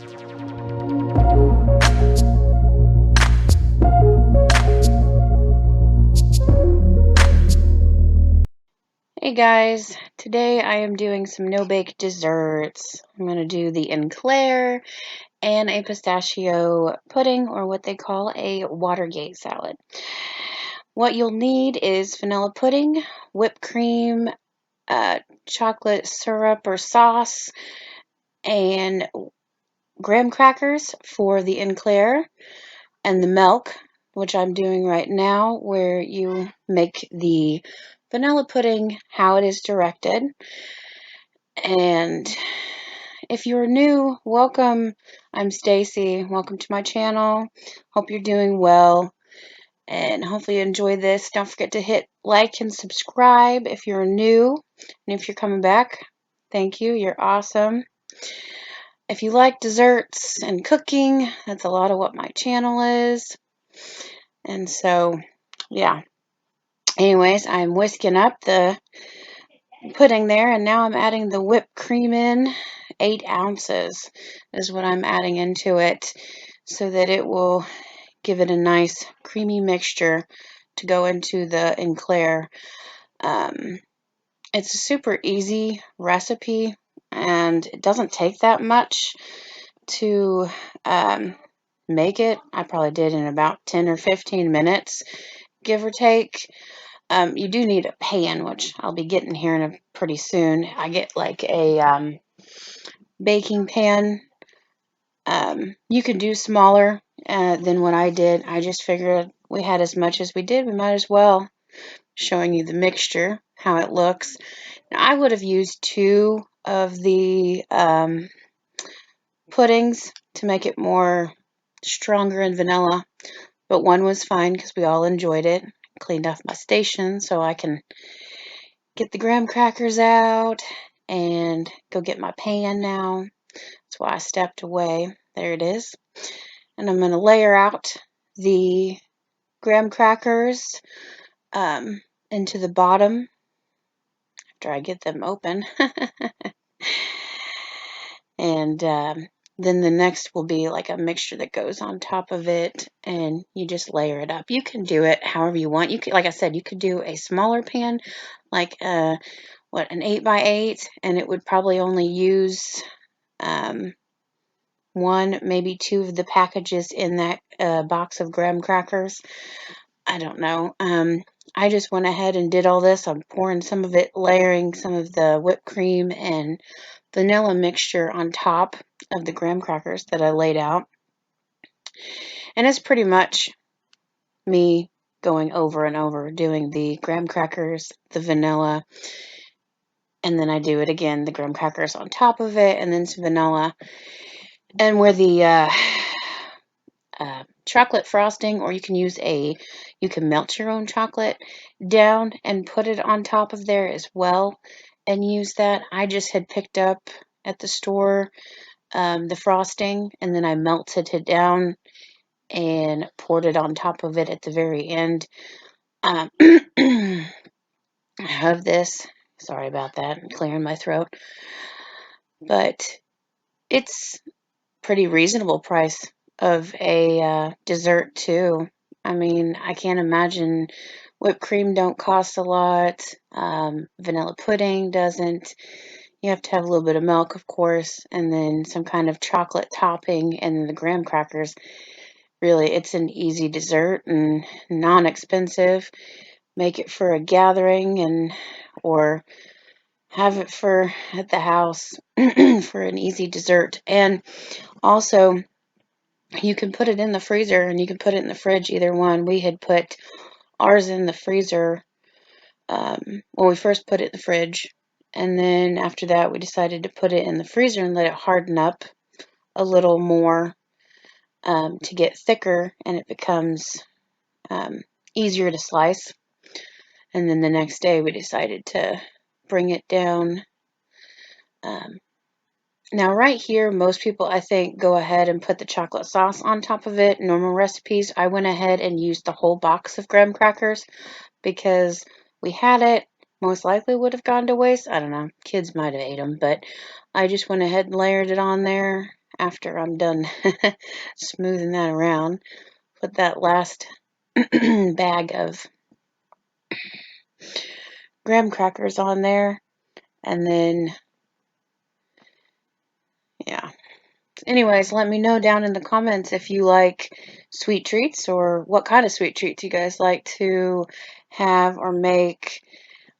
Hey guys, today I am doing some no-bake desserts. I'm going to do the Enclaire and a pistachio pudding, or what they call a Watergate salad. What you'll need is vanilla pudding, whipped cream, chocolate syrup or sauce, and graham crackers for the Enclaire, and the milk, which I'm doing right now, where you make the vanilla pudding how it is directed. And if you're new, welcome. I'm Stacy. Welcome to my channel. Hope you're doing well, and hopefully you enjoy this. Don't forget to hit like and subscribe if you're new, and if you're coming back, thank you. You're awesome. If you like desserts and cooking, that's a lot of what my channel is. And so, yeah. Anyways, I'm whisking up the pudding there, and now I'm adding the whipped cream in. 8 ounces is what I'm adding into it, so that it will give it a nice creamy mixture to go into the Enclaire. It's a super easy recipe, and it doesn't take that much to make it. I probably did in about 10 or 15 minutes, give or take. You do need a pan, which I'll be getting here in pretty soon. I get like a baking pan. You can do smaller than what I did. I just figured we had as much as we did, we might as well. Showing you the mixture, how it looks. Now, I would have used 2 of the puddings to make it more stronger in vanilla, but 1 was fine because we all enjoyed it. Cleaned off my station so I can get the graham crackers out and go get my pan now. That's why I stepped away. There it is. And I'm going to layer out the graham crackers into the bottom after I get them open. And then the next will be like a mixture that goes on top of it, and you just layer it up. You can do it however you want. You could, like I said, you could do a smaller pan, like an 8x8, and it would probably only use 1, maybe 2 of the packages in that box of graham crackers. I don't know. I just went ahead and did all this. I'm pouring some of it, layering some of the whipped cream and vanilla mixture on top of the graham crackers that I laid out. And it's pretty much me going over and over, doing the graham crackers, the vanilla, and then I do it again, the graham crackers on top of it, and then some vanilla. And where the chocolate frosting, or you can melt your own chocolate down and put it on top of there as well and use that. I just had picked up at the store the frosting, and then I melted it down and poured it on top of it at the very end. I have this. Sorry about that. I'm clearing my throat. But it's pretty reasonable price of a dessert too. I mean, I can't imagine whipped cream don't cost a lot. Vanilla pudding doesn't. You have to have a little bit of milk, of course, and then some kind of chocolate topping, and then the graham crackers. Really, it's an easy dessert and non-expensive. Make it for a gathering or have it for at the house for an easy dessert. And also, you can put it in the freezer and you can put it in the fridge, either one. We had put ours in the freezer when we first put it in the fridge, and then after that we decided to put it in the freezer and let it harden up a little more to get thicker, and it becomes easier to slice. And then the next day we decided to bring it down. Now right here, most people, I think, go ahead and put the chocolate sauce on top of it. Normal recipes, I went ahead and used the whole box of graham crackers because we had it. Most likely would have gone to waste. I don't know. Kids might have ate them, but I just went ahead and layered it on there after I'm done smoothing that around, put that last bag of graham crackers on there, and then, yeah. Anyways, let me know down in the comments if you like sweet treats or what kind of sweet treats you guys like to have or make.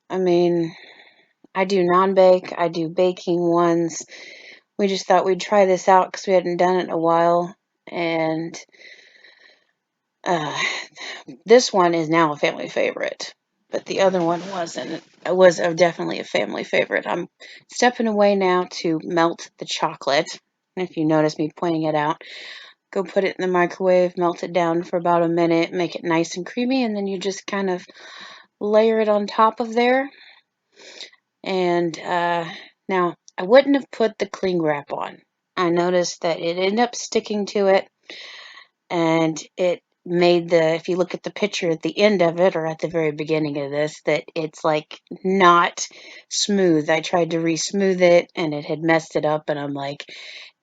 I mean, I do non-bake, I do baking ones. We just thought we'd try this out because we hadn't done it in a while. And uh, this one is now a family favorite, but the other one wasn't. It was definitely a family favorite. I'm stepping away now to melt the chocolate. If you notice me pointing it out, go put it in the microwave, melt it down for about a minute, make it nice and creamy, and then you just kind of layer it on top of there. And now, I wouldn't have put the cling wrap on. I noticed that it ended up sticking to it, and it made if you look at the picture at the end of it, or at the very beginning of this, that it's like not smooth. I tried to re-smooth it, and it had messed it up, and I'm like,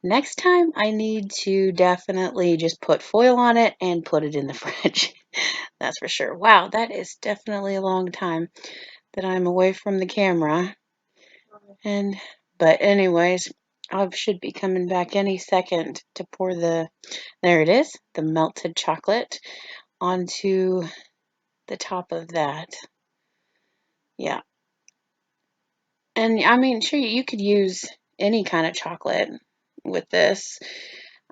next time I need to definitely just put foil on it and put it in the fridge. That's for sure. Wow, that is definitely a long time that I'm away from the camera. But anyways, I should be coming back any second to pour there it is, the melted chocolate onto the top of that. Yeah. And I mean, sure, you could use any kind of chocolate with this.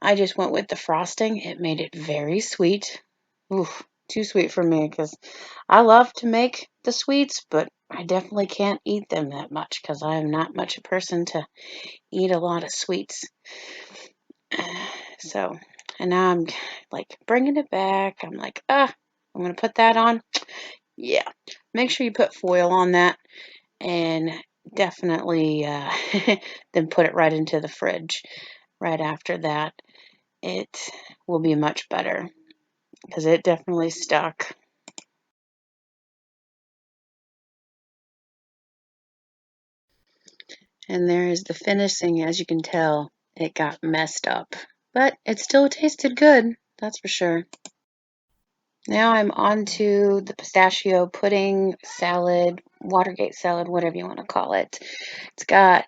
I just went with the frosting. It made it very sweet. Oof, too sweet for me because I love to make the sweets, but I definitely can't eat them that much because I am not much a person to eat a lot of sweets. So, and now I'm like bringing it back. I'm like, I'm going to put that on. Yeah. Make sure you put foil on that and definitely then put it right into the fridge right after that. It will be much better because it definitely stuck. And there is the finishing. As you can tell, it got messed up, but it still tasted good. That's for sure. Now I'm on to the pistachio pudding salad, Watergate salad, whatever you want to call it. It's got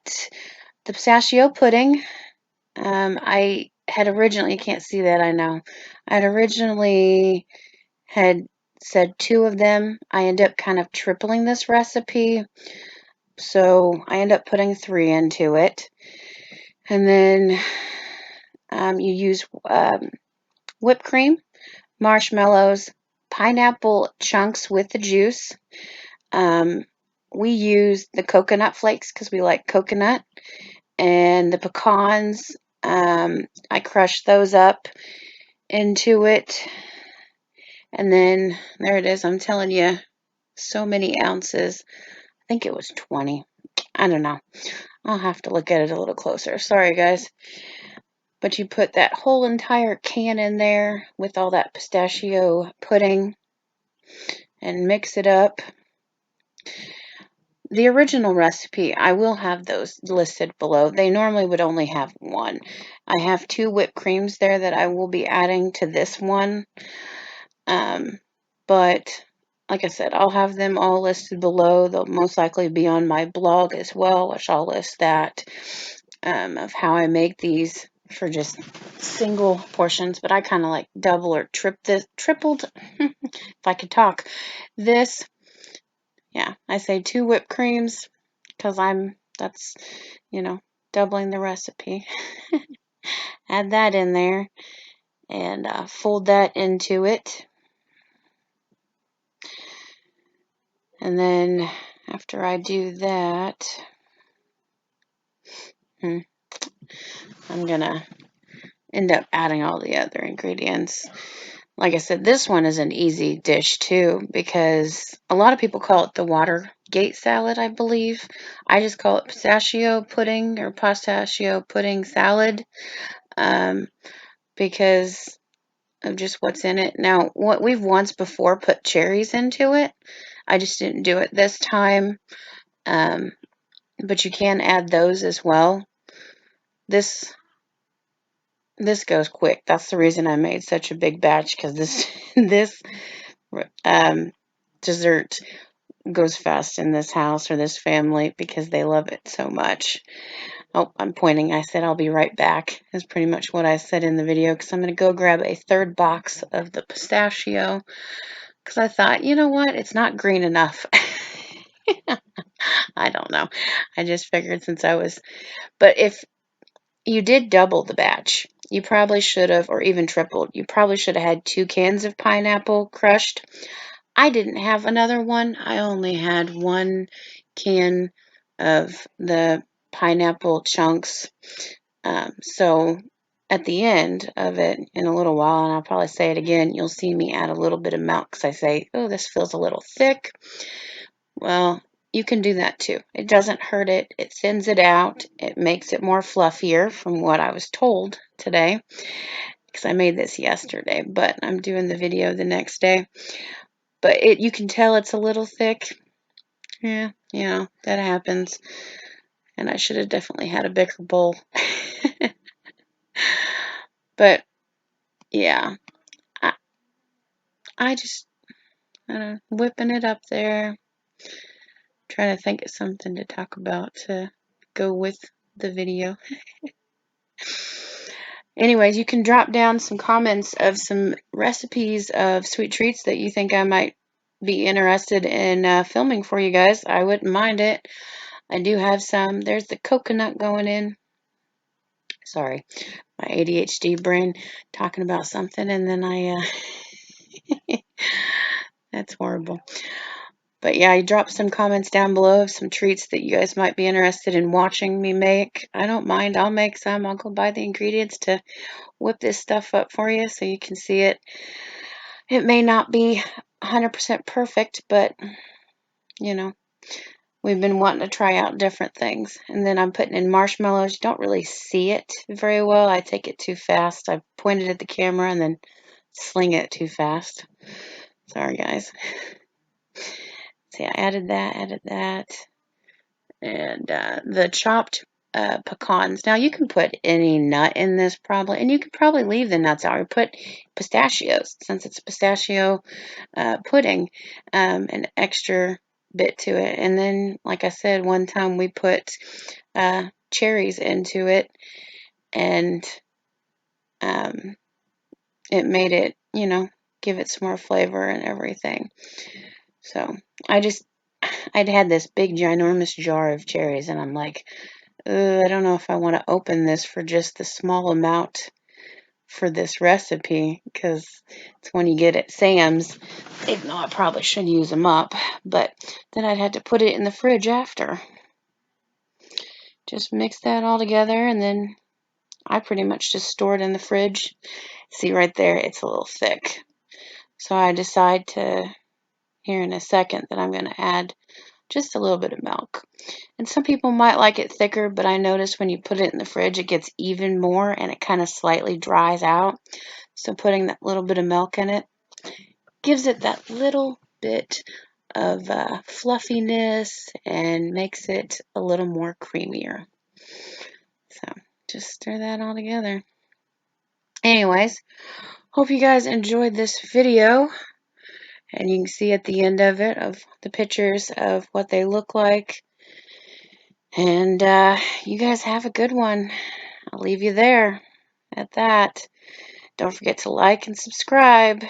the pistachio pudding. I had originally, you can't see that, I know. I had originally had said 2 of them. I end up kind of tripling this recipe, so I end up putting 3 into it. And then you use whipped cream, marshmallows, pineapple chunks with the juice. We use the coconut flakes because we like coconut, and the pecans. I crush those up into it, and then there it is. I'm telling you, so many ounces. I think it was 20. I don't know. I'll have to look at it a little closer. Sorry, guys. But you put that whole entire can in there with all that pistachio pudding and mix it up. The original recipe, I will have those listed below. They normally would only have 1. I have 2 whipped creams there that I will be adding to this one. But like I said, I'll have them all listed below. They'll most likely be on my blog as well, which I'll list that of how I make these for just single portions. But I kind of like double or tripled, if I could talk, this. Yeah, I say 2 whipped creams because that's, doubling the recipe. Add that in there and fold that into it. And then after I do that, I'm going to end up adding all the other ingredients. Like I said, this one is an easy dish too because a lot of people call it the Watergate salad, I believe. I just call it pistachio pudding or pistachio pudding salad because of just what's in it. Now, what we've once before put cherries into it. I just didn't do it this time. But you can add those as well. This this goes quick. That's the reason I made such a big batch, because this um, dessert goes fast in this house or this family because they love it so much. Oh, I'm pointing. I said I'll be right back. Is pretty much what I said in the video, because I'm going to go grab a third box of the pistachio, because I thought, you know what? It's not green enough. I don't know. I just figured since I was, but if you did double the batch, you probably should have, or even tripled. You probably should have had 2 cans of pineapple crushed. I didn't have another one. I only had 1 can of the pineapple chunks. So at the end of it, in a little while, and I'll probably say it again, you'll see me add a little bit of milk, because I say, oh, this feels a little thick. Well, you can do that too. It doesn't hurt it. It thins it out. It makes it more fluffier, from what I was told today, because I made this yesterday, but I'm doing the video the next day. But you can tell it's a little thick. Yeah, that happens. And I should have definitely had a bigger bowl. But yeah, I, I just whipping it up there, trying to think of something to talk about to go with the video. Anyways, you can drop down some comments of some recipes of sweet treats that you think I might be interested in filming for you guys. I wouldn't mind it. I do have some. There's the coconut going in. Sorry, my ADHD brain talking about something, and then that's horrible. But yeah, you drop some comments down below of some treats that you guys might be interested in watching me make. I don't mind. I'll make some. I'll go buy the ingredients to whip this stuff up for you so you can see it. It may not be 100% perfect, but we've been wanting to try out different things. And then I'm putting in marshmallows. You don't really see it very well. I take it too fast. I pointed at the camera and then sling it too fast. Sorry, guys. See, I added that. And the chopped pecans. Now, you can put any nut in this probably, and you could probably leave the nuts out or put pistachios, since it's pistachio pudding, an extra bit to it. And then, like I said, one time we put cherries into it, and it made it, give it some more flavor and everything. So I'd had this big ginormous jar of cherries, and I'm like, I don't know if I want to open this for just the small amount for this recipe, because it's when you get at Sam's, even though I probably should use them up, but then I'd have to put it in the fridge after. Just mix that all together, and then I pretty much just store it in the fridge. See right there, it's a little thick. So I decide here in a second, that I'm going to add just a little bit of milk. And some people might like it thicker, but I notice when you put it in the fridge, it gets even more and it kind of slightly dries out. So putting that little bit of milk in it gives it that little bit of fluffiness and makes it a little more creamier. So just stir that all together. Anyways, hope you guys enjoyed this video. And you can see at the end of it of the pictures of what they look like. And you guys have a good one. I'll leave you there at that. Don't forget to like and subscribe.